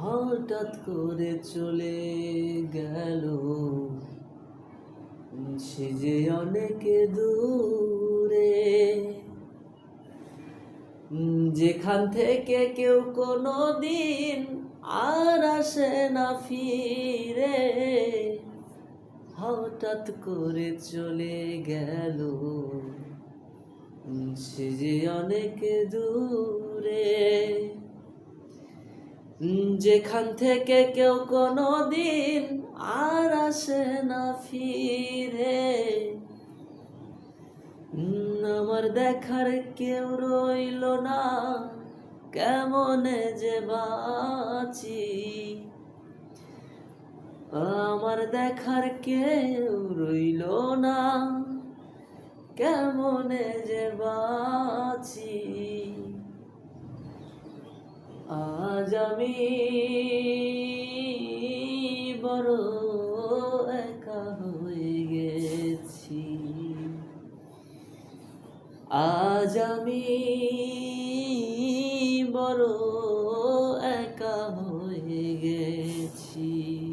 হঠাৎ করে চলে গেল সে যে অনেক দূরে, যেখান থেকে কেউ কোনো দিন আর আসে না ফিরে। হঠাৎ করে চলে গেল সে যে অনেক দূরে, যেখান থেকে কেউ কোনো দিন আর আসে না ফিরে। আমার দেখার কেউ রইল না, কেমনে যে বাঁচি। আমার দেখার কেউ রইল না, কেমনে যে বাঁচি। আজ আমি বড় একা হয়ে গেছি। আজ আমি বড় একা হয়ে